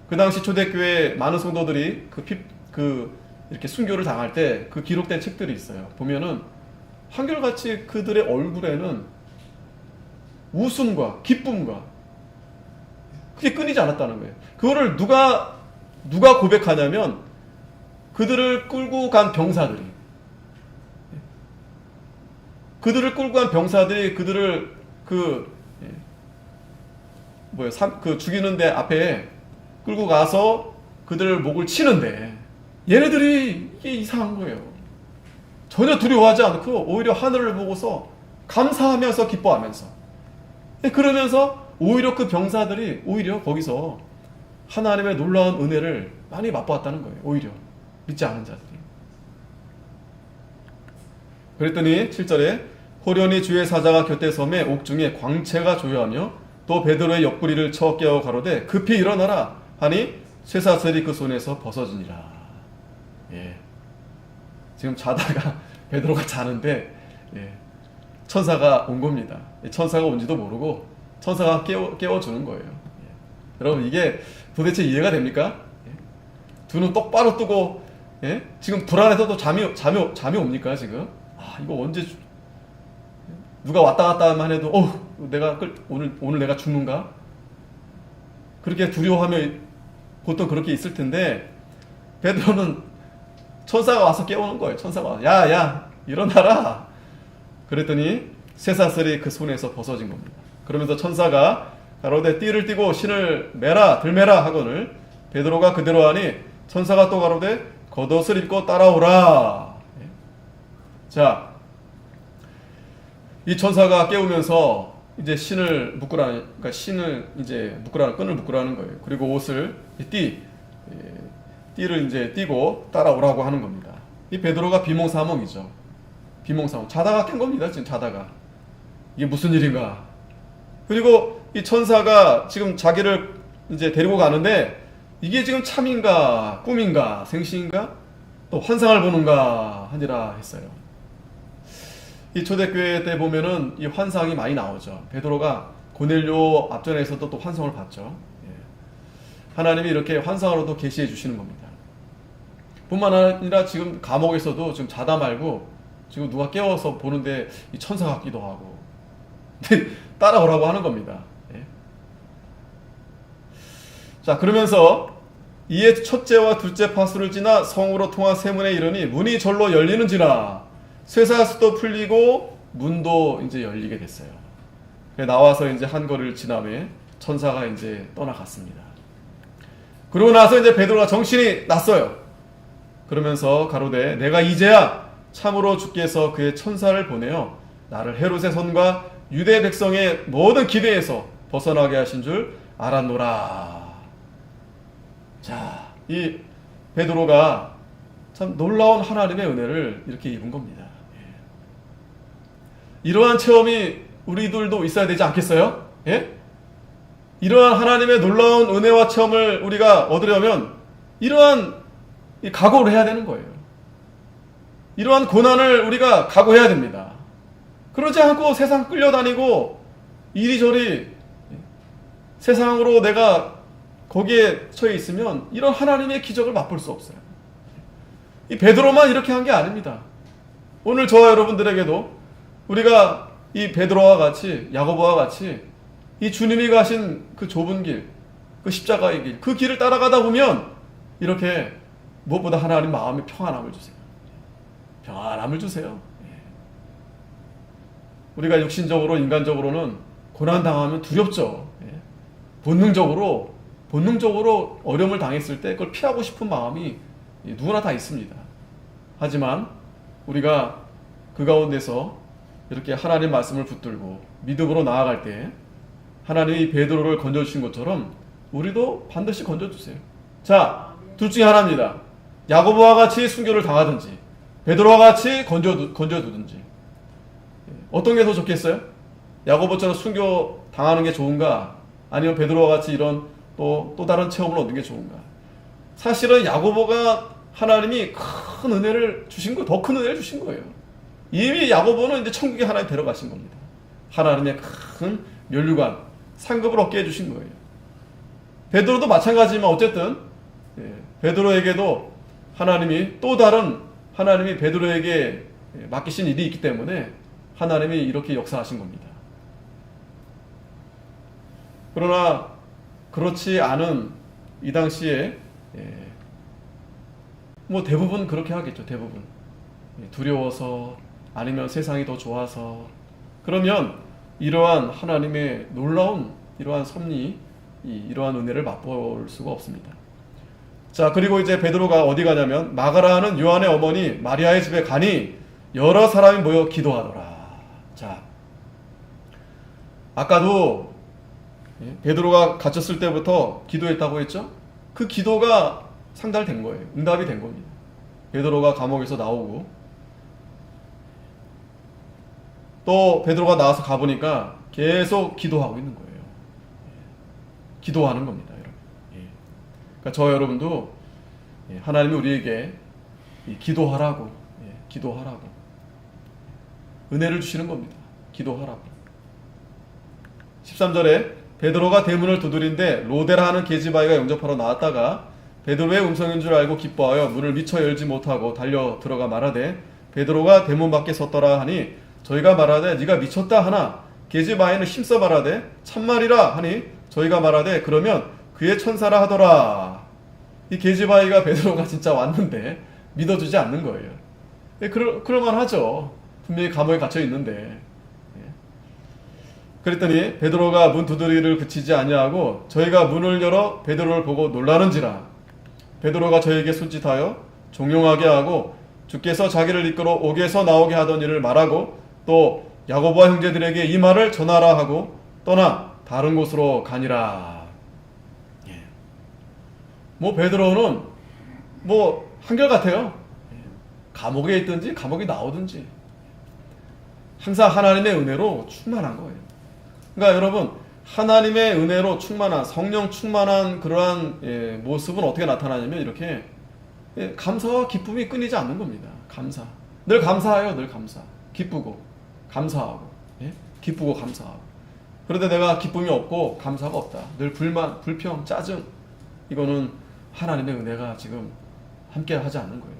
그 당시 초대교회 많은 성도들이 이렇게 순교를 당할 때 그 기록된 책들이 있어요. 보면은 한결같이 그들의 얼굴에는 웃음과 기쁨과 그게 끊이지 않았다는 거예요. 그거를 누가 고백하냐면 그들을 끌고 간 병사들이 그들을 죽이는데 앞에 끌고 가서 그들 목을 치는데 얘네들이 이게 이상한 거예요. 전혀 두려워하지 않고 오히려 하늘을 보고서 감사하면서 기뻐하면서 그러면서 오히려 그 병사들이 오히려 거기서 하나님의 놀라운 은혜를 많이 맛보았다는 거예요. 오히려 믿지 않은 자들이. 그랬더니 7절에 호련히 주의 사자가 곁에 섬에 옥중에 광채가 조여하며 또 베드로의 옆구리를 쳐 깨어 가로되 급히 일어나라 하니 쇠사슬이 그 손에서 벗어지니라. 지금 자다가 베드로가 자는데 천사가 온 겁니다. 천사가 온지도 모르고 천사가 깨워주는 거예요. 여러분 이게 도대체 이해가 됩니까? 두 눈 똑바로 뜨고 지금 불안해서도 잠이 옵니까 지금? 이거 언제 누가 왔다 갔다 하면 해도 오늘 내가 죽는가? 그렇게 두려워하며 보통 그렇게 있을 텐데 베드로는 천사가 와서 깨우는 거예요. 천사가 와서 야 일어나라. 그랬더니 쇠사슬이 그 손에서 벗어진 겁니다. 그러면서 천사가 가로되 띠를 띠고 신을 매라 들매라 하거늘 베드로가 그대로 하니 천사가 또 가로되 겉옷을 입고 따라오라. 자, 이 천사가 깨우면서 이제 신을 묶으라는, 그러니까 신을 이제 묶으라는, 끈을 묶으라는 거예요. 그리고 옷을 띠를 이제 띠고 따라오라고 하는 겁니다. 이 베드로가 비몽사몽이죠. 비몽사몽. 자다가 깬 겁니다. 지금 자다가. 이게 무슨 일인가. 그리고 이 천사가 지금 자기를 이제 데리고 가는데 이게 지금 참인가, 꿈인가, 생시인가, 또 환상을 보는가 하니라 했어요. 이 초대교회 때 보면은 이 환상이 많이 나오죠. 베드로가 고넬료 앞전에서도 또 환상을 봤죠. 하나님이 이렇게 환상으로도 계시해 주시는 겁니다. 뿐만 아니라 지금 감옥에서도 지금 자다 말고 지금 누가 깨워서 보는데 이 천사 같기도 하고 따라오라고 하는 겁니다. 자, 그러면서 이에 첫째와 둘째 파수를 지나 성으로 통한 세문에 이르니 문이 절로 열리는지라. 쇠사슬도 풀리고 문도 이제 열리게 됐어요. 나와서 이제 한 거리를 지나며 천사가 이제 떠나갔습니다. 그러고 나서 이제 베드로가 정신이 났어요. 그러면서 가로되 내가 이제야 참으로 주께서 그의 천사를 보내어 나를 헤롯의 손과 유대 백성의 모든 기대에서 벗어나게 하신 줄 알았노라. 자, 이 베드로가 참 놀라운 하나님의 은혜를 이렇게 입은 겁니다. 이러한 체험이 우리들도 있어야 되지 않겠어요? 예? 이러한 하나님의 놀라운 은혜와 체험을 우리가 얻으려면 이러한 각오를 해야 되는 거예요. 이러한 고난을 우리가 각오해야 됩니다. 그러지 않고 세상 끌려다니고 이리저리 세상으로 내가 거기에 처해 있으면 이런 하나님의 기적을 맛볼 수 없어요. 이 베드로만 이렇게 한 게 아닙니다. 오늘 저와 여러분들에게도 우리가 이 베드로와 같이, 야고보와 같이 이 주님이 가신 그 좁은 길, 그 십자가의 길, 그 길을 따라가다 보면 이렇게 무엇보다 하나님 마음에 평안함을 주세요. 평안함을 주세요. 우리가 육신적으로, 인간적으로는 고난당하면 두렵죠. 본능적으로 어려움을 당했을 때 그걸 피하고 싶은 마음이 누구나 다 있습니다. 하지만 우리가 그 가운데서 이렇게 하나님 말씀을 붙들고 믿음으로 나아갈 때 하나님이 베드로를 건져주신 것처럼 우리도 반드시 건져주세요. 자, 둘 중에 하나입니다. 야고보와 같이 순교를 당하든지 베드로와 같이 건져두든지. 어떤 게 더 좋겠어요? 야고보처럼 순교 당하는 게 좋은가? 아니면 베드로와 같이 이런 또 다른 체험을 얻는 게 좋은가? 사실은 야고보가 하나님이 큰 은혜를 주신 거, 더 큰 은혜를 주신 거예요. 이미 야고보는 이제 천국에 하나님 데려가신 겁니다. 하나님의 큰 면류관, 상급을 얻게 해주신 거예요. 베드로도 마찬가지지만 어쨌든 베드로에게도 하나님이 또 다른 하나님이 베드로에게 맡기신 일이 있기 때문에 하나님이 이렇게 역사하신 겁니다. 그러나 그렇지 않은 이 당시에 뭐 대부분 그렇게 하겠죠. 대부분 두려워서 아니면 세상이 더 좋아서 그러면 이러한 하나님의 놀라운 이러한 섭리 이러한 은혜를 맛볼 수가 없습니다. 자, 그리고 이제 베드로가 어디 가냐면 마가라는 요한의 어머니 마리아의 집에 가니 여러 사람이 모여 기도하더라. 자, 아까도 베드로가 갇혔을 때부터 기도했다고 했죠? 그 기도가 상달된 거예요. 응답이 된 겁니다. 베드로가 감옥에서 나오고 또 베드로가 나와서 가보니까 계속 기도하고 있는 거예요. 기도하는 겁니다, 여러분. 그러니까 저 여러분도 하나님이 우리에게 기도하라고 은혜를 주시는 겁니다. 기도하라고. 13절에 베드로가 대문을 두드린데 로데라 하는 계집아이가 영접하러 나왔다가 베드로의 음성인 줄 알고 기뻐하여 문을 미처 열지 못하고 달려 들어가 말하되 베드로가 대문 밖에 섰더라 하니 저희가 말하되 네가 미쳤다 하나 계집아이는 힘써 말하되 참말이라 하니 저희가 말하되 그러면 그의 천사라 하더라. 이 계집아이가 베드로가 진짜 왔는데 믿어주지 않는 거예요. 그럴만하죠. 분명히 감옥에 갇혀 있는데. 그랬더니 베드로가 문 두드리기를 그치지 아니하고 저희가 문을 열어 베드로를 보고 놀라는지라. 베드로가 저에게 손짓하여 종용하게 하고 주께서 자기를 이끌어 옥에서 나오게 하던 일을 말하고 또 야고보와 형제들에게 이 말을 전하라 하고 떠나 다른 곳으로 가니라. 뭐 베드로는 뭐 한결같아요. 감옥에 있든지 감옥에 나오든지 항상 하나님의 은혜로 충만한 거예요. 그러니까 여러분, 하나님의 은혜로 충만한, 성령 충만한 그러한 모습은 어떻게 나타나냐면 이렇게 감사와 기쁨이 끊이지 않는 겁니다. 감사. 늘 감사해요. 늘 감사. 기쁘고 감사하고, 기쁘고 감사하고. 그런데 내가 기쁨이 없고 감사가 없다. 늘 불만, 불평, 짜증. 이거는 하나님의 은혜가 지금 함께 하지 않는 거예요.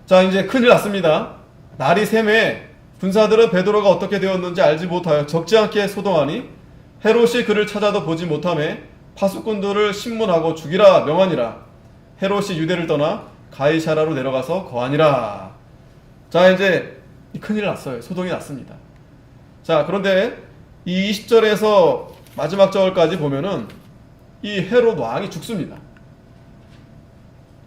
자, 이제 큰일 났습니다. 날이 새매 군사들은 베드로가 어떻게 되었는지 알지 못하여 적지 않게 소동하니 헤롯이 그를 찾아도 보지 못하매 파수꾼들을 신문하고 죽이라 명하니라. 헤롯이 유대를 떠나 가이사라로 내려가서 거하니라. 자, 이제 큰일 났어요. 소동이 났습니다. 자, 그런데 이 20절에서 마지막 절까지 보면은 이 헤롯 왕이 죽습니다.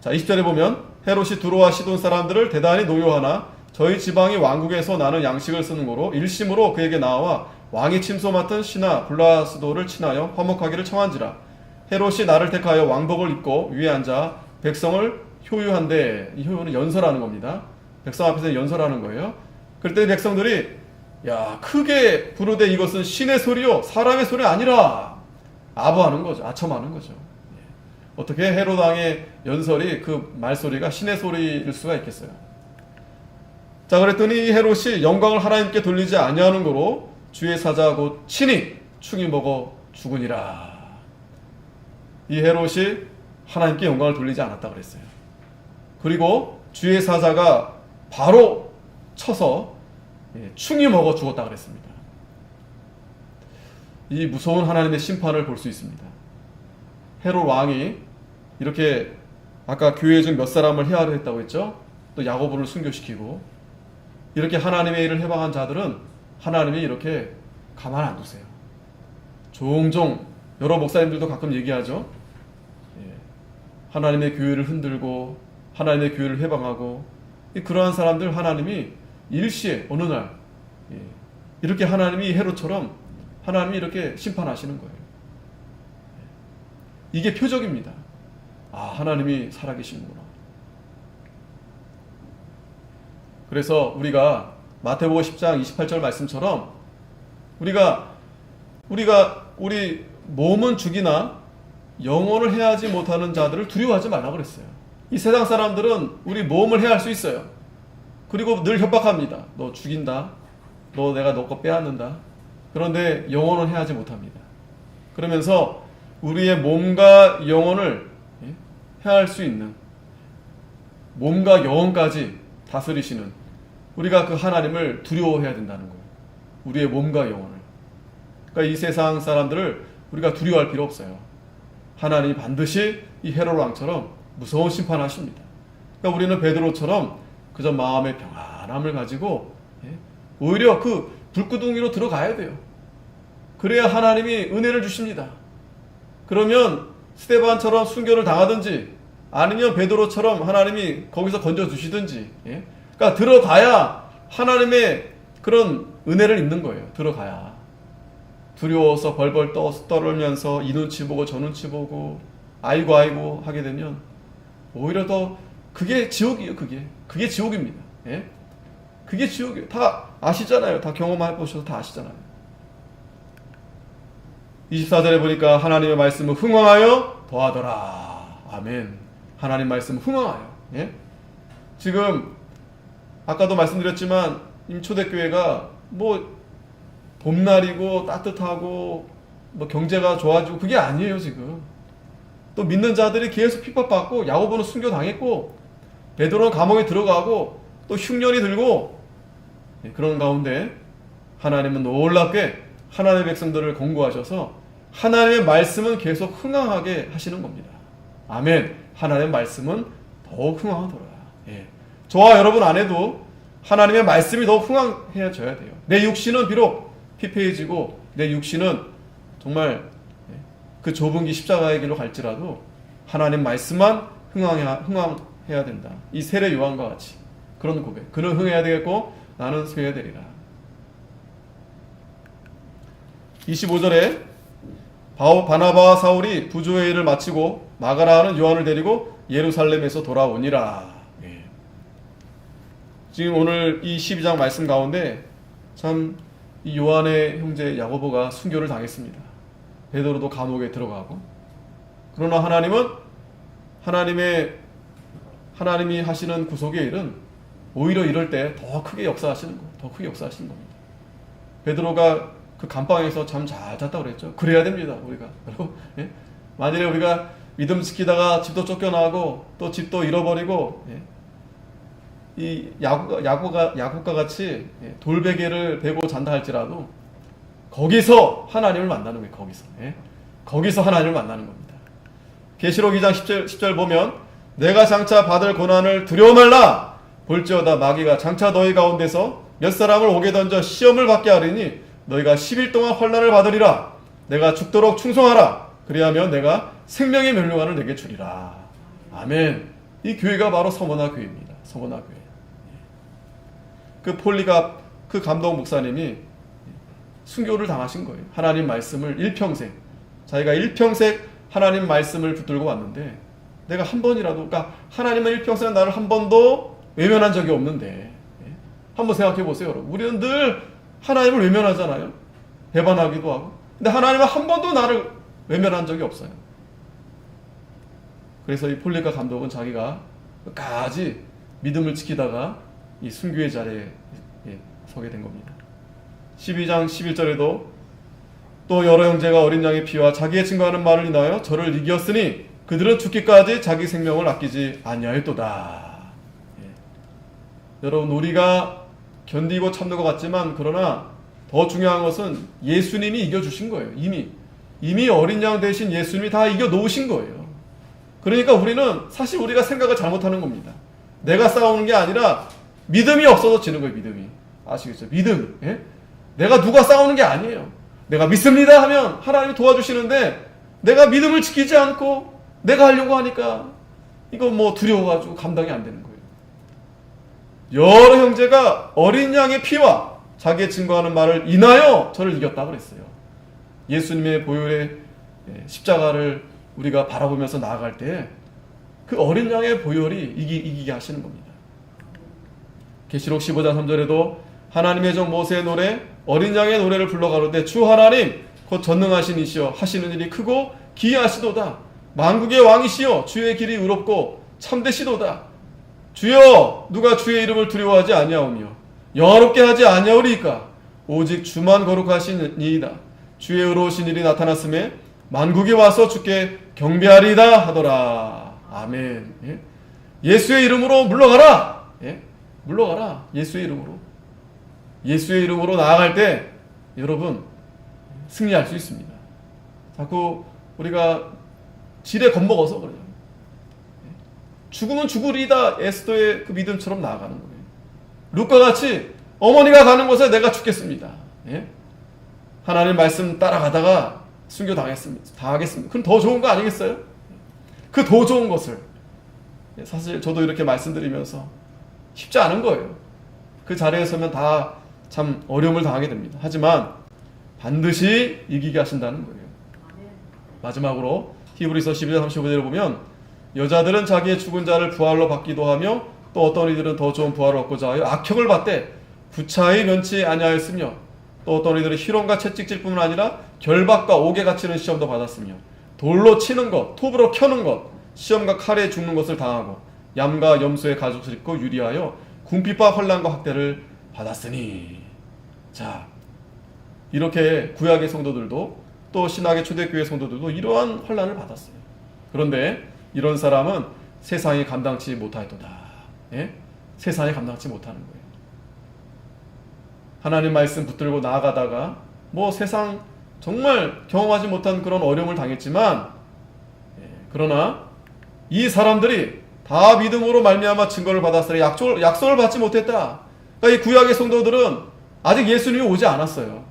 자, 20절에 보면 헤롯이 두로와 시돈 사람들을 대단히 노여하나 저희 지방이 왕국에서 나는 양식을 쓰는 거로 일심으로 그에게 나와 왕이 침소 맡은 시나 블라스도를 친하여 화목하기를 청한지라. 헤롯이 나를 택하여 왕복을 입고 위에 앉아 백성을 효유한데, 이 효유는 연설하는 겁니다. 백성 앞에서 연설하는 거예요. 그때 백성들이 야, 크게 부르되 이것은 신의 소리요 사람의 소리 아니라 아부하는 거죠. 아첨하는 거죠. 어떻게 헤롯 왕의 연설이, 그 말소리가 신의 소리일 수가 있겠어요. 자, 그랬더니 헤롯이 영광을 하나님께 돌리지 아니하는 거로 주의 사자 곧 친히 충이 먹어 죽으니라. 이 헤롯이 하나님께 영광을 돌리지 않았다 그랬어요. 그리고 주의 사자가 바로 쳐서 충이 먹어 죽었다 그랬습니다. 이 무서운 하나님의 심판을 볼 수 있습니다. 헤롯 왕이 이렇게 아까 교회 중 몇 사람을 해하려 했다고 했죠. 또 야고보를 순교시키고 이렇게 하나님의 일을 해방한 자들은 하나님이 이렇게 가만 안 두세요. 종종 여러 목사님들도 가끔 얘기하죠. 하나님의 교회를 흔들고 하나님의 교회를 해방하고 그러한 사람들 하나님이 일시에 어느 날 이렇게 하나님이 헤롯처럼 하나님이 이렇게 심판하시는 거예요. 이게 표적입니다. 아, 하나님이 살아계시는구나. 그래서 우리가 마태복음 10장 28절 말씀처럼 우리 몸은 죽이나 영혼을 해하지 못하는 자들을 두려워하지 말라 그랬어요. 이 세상 사람들은 우리 몸을 해할 수 있어요. 그리고 늘 협박합니다. 너 죽인다. 내가 너 거 빼앗는다. 그런데 영혼은 해하지 못합니다. 그러면서 우리의 몸과 영혼을 해할 수 있는, 몸과 영혼까지 다스리시는, 우리가 그 하나님을 두려워해야 된다는 거예요. 우리의 몸과 영혼을. 그러니까 이 세상 사람들을 우리가 두려워할 필요 없어요. 하나님이 반드시 이 헤롯 왕처럼 무서운 심판하십니다. 그러니까 우리는 베드로처럼 그저 마음의 평안함을 가지고 오히려 그 불구덩이로 들어가야 돼요. 그래야 하나님이 은혜를 주십니다. 그러면 스데반처럼 순교를 당하든지 아니면 베드로처럼 하나님이 거기서 건져주시든지, 그러니까 들어가야 하나님의 그런 은혜를 입는 거예요. 들어가야. 두려워서 벌벌 떨면서 이 눈치 보고 저 눈치 보고 아이고 아이고 하게 되면 오히려 더 그게 지옥이에요. 그게 지옥입니다. 그게 지옥이에요. 다 아시잖아요. 다 경험해 보셔서 다 아시잖아요. 24절에 보니까 하나님의 말씀은 흥왕하여 더하더라. 아멘. 하나님 말씀 흥왕하여. 지금 아까도 말씀드렸지만 임초대교회가 뭐 봄날이고 따뜻하고 뭐 경제가 좋아지고 그게 아니에요. 지금 또 믿는 자들이 계속 핍박받고 야고보는 순교당했고 베드로는 감옥에 들어가고 또 흉년이 들고 그런 가운데 하나님은 놀랍게 하나님의 백성들을 권고하셔서 하나님의 말씀은 계속 흥황하게 하시는 겁니다. 아멘. 하나님의 말씀은 더욱 흥황하더라. 저와 여러분 안에도 하나님의 말씀이 더욱 흥황해져야 돼요. 내 육신은 비록 피폐해지고 내 육신은 정말 그 좁은 길 십자가의 길로 갈지라도 하나님 말씀만 흥황해야 된다. 이 세례 요한과 같이 그런 고백. 그는 흥해야 되겠고 나는 쇠해야 되리라. 25절에 바나바와 사울이 부조의 일을 마치고 마가라는 요한을 데리고 예루살렘에서 돌아오니라. 지금 오늘 이 12장 말씀 가운데 참 이 요한의 형제 야고보가 순교를 당했습니다. 베드로도 감옥에 들어가고, 그러나 하나님은 하나님이 하시는 구속의 일은 오히려 이럴 때 더 크게 역사하시는 겁니다. 더 크게 역사하시는 겁니다. 베드로가 그 감방에서 잠 잘 잤다고 그랬죠. 그래야 됩니다. 우리가 만일에 우리가 믿음 지키다가 집도 쫓겨나고 또 집도 잃어버리고 이 야곱과 같이 돌베개를 베고 잔다 할지라도 거기서 하나님을 만나는 거예요. 거기서 하나님을 만나는 겁니다. 계시록 2장 10절 보면 내가 장차 받을 고난을 두려워 말라. 볼지어다 마귀가 장차 너희 가운데서 몇 사람을 옥에 던져 시험을 받게 하리니 너희가 10일 동안 환난을 받으리라. 내가 죽도록 충성하라. 그리하면 내가 생명의 멸류관을 내게 주리라. 아멘. 이 교회가 바로 서머나 교회입니다. 서머나 교회. 그 폴리갑 그 감독 목사님이 순교를 당하신 거예요. 하나님 말씀을 일평생, 자기가 일평생 하나님 말씀을 붙들고 왔는데 내가 한 번이라도, 그러니까 하나님은 일평생 나를 한 번도 외면한 적이 없는데, 한번 생각해 보세요, 여러분. 우리는 늘 하나님을 외면하잖아요. 배반하기도 하고. 근데 하나님은 한 번도 나를 외면한 적이 없어요. 그래서 이 폴리갑 감독은 자기가 끝까지 믿음을 지키다가 이 순교의 자리에 서게 된 겁니다. 12장 11절에도 또 여러 형제가 어린 양의 피와 자기의 증거하는 말을 인하여 저를 이겼으니 그들은 죽기까지 자기 생명을 아끼지 아니하였도다. 여러분, 우리가 견디고 참는 것 같지만 그러나 더 중요한 것은 예수님이 이겨주신 거예요. 이미 어린 양 대신 예수님이 다 이겨놓으신 거예요. 그러니까 우리는 사실 우리가 생각을 잘못하는 겁니다. 내가 싸우는 게 아니라 믿음이 없어서 지는 거예요. 믿음이. 아시겠죠? 믿음. 내가 누가 싸우는 게 아니에요. 내가 믿습니다 하면 하나님이 도와주시는데 내가 믿음을 지키지 않고 내가 하려고 하니까 이거 뭐 두려워가지고 감당이 안 되는 거예요. 여러 형제가 어린 양의 피와 자기의 증거하는 말을 인하여 저를 이겼다고 그랬어요. 예수님의 보혈의 십자가를 우리가 바라보면서 나아갈 때 그 어린 양의 보혈이 이기게 하시는 겁니다. 계시록 15장 3절에도 하나님의 종 모세의 노래, 어린 양의 노래를 불러가로되 주 하나님 곧 전능하신 이시여 하시는 일이 크고 기이하시도다. 만국의 왕이시여 주의 길이 의롭고 참되시도다. 주여 누가 주의 이름을 두려워하지 아니하오며 영화롭게 하지 아니하오리이까. 오직 주만 거룩하시니이다. 주의 의로우신 일이 나타났음에 만국이 와서 주께 경배하리이다 하더라. 아멘. 예수의 이름으로 물러가라. 물러가라. 예수의 이름으로. 예수의 이름으로 나아갈 때 여러분 승리할 수 있습니다. 자꾸 우리가 지레 겁먹어서 그래요. 죽으면 죽으리다 에스더의 그 믿음처럼 나아가는 거예요. 룻과 같이 어머니가 가는 곳에 내가 죽겠습니다. 하나님 말씀 따라가다가 순교 당하겠습니다. 그럼 더 좋은 거 아니겠어요? 그 더 좋은 것을, 사실 저도 이렇게 말씀드리면서 쉽지 않은 거예요. 그 자리에 서면 다 참 어려움을 당하게 됩니다. 하지만 반드시 이기게 하신다는 거예요. 마지막으로 히브리서 12장 35절을 보면 여자들은 자기의 죽은 자를 부활로 받기도 하며 또 어떤 이들은 더 좋은 부활을 얻고자 하여 악형을 받되 구차히 면치 아니하였으며 또 어떤 이들은 희롱과 채찍질 뿐만 아니라 결박과 옥에 갇히는 시험도 받았으며 돌로 치는 것, 톱으로 켜는 것, 시험과 칼에 죽는 것을 당하고 얌과 염소의 가죽을 입고 유리하여 궁핍과 환난과 학대를 받았으니. 자, 이렇게 구약의 성도들도 또 신학의 초대교회 성도들도 이러한 환난을 받았어요. 그런데 이런 사람은 세상이 감당치 못하였도다. 세상이 감당치 못하는 거예요. 하나님 말씀 붙들고 나아가다가 뭐 세상 정말 경험하지 못한 그런 어려움을 당했지만, 그러나 이 사람들이 다 믿음으로 말미암아 증거를 받았으나 약속을 받지 못했다. 그러니까 이 구약의 성도들은 아직 예수님이 오지 않았어요.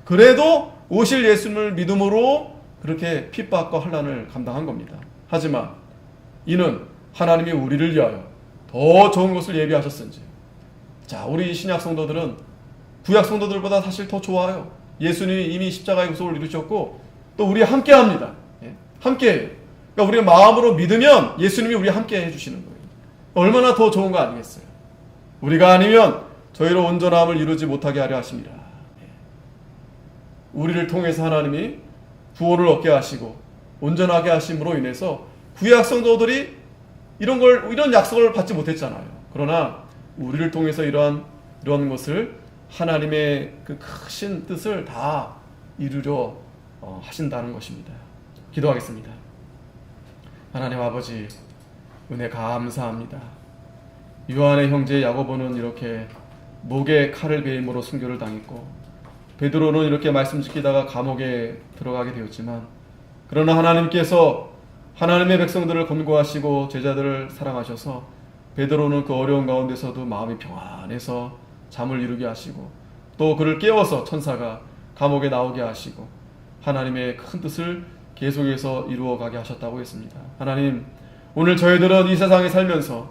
그래도 오실 예수님을 믿음으로 그렇게 핍박과 환난을 감당한 겁니다. 하지만 이는 하나님이 우리를 위하여 더 좋은 것을 예비하셨은지. 자, 우리 신약 성도들은 구약 성도들보다 사실 더 좋아요. 예수님이 이미 십자가의 구속을 이루셨고 또 우리 함께 합니다. 함께해요. 그러니까 우리가 마음으로 믿으면 예수님이 우리 함께 해주시는 거예요. 얼마나 더 좋은 거 아니겠어요? 우리가 아니면 저희로 온전함을 이루지 못하게 하려 하십니다. 우리를 통해서 하나님이 구원을 얻게 하시고 온전하게 하심으로 인해서 구약 성도들이 이런 약속을 받지 못했잖아요. 그러나 우리를 통해서 이런 것을 하나님의 그 크신 뜻을 다 이루려 하신다는 것입니다. 기도하겠습니다. 하나님 아버지, 은혜 감사합니다. 요한의 형제 야고보는 이렇게 목에 칼을 베임으로 순교를 당했고, 베드로는 이렇게 말씀 지키다가 감옥에 들어가게 되었지만, 그러나 하나님께서 하나님의 백성들을 권고하시고 제자들을 사랑하셔서 베드로는 그 어려운 가운데서도 마음이 평안해서 잠을 이루게 하시고, 또 그를 깨워서 천사가 감옥에 나오게 하시고 하나님의 큰 뜻을 계속해서 이루어가게 하셨다고 했습니다. 하나님, 오늘 저희들은 이 세상에 살면서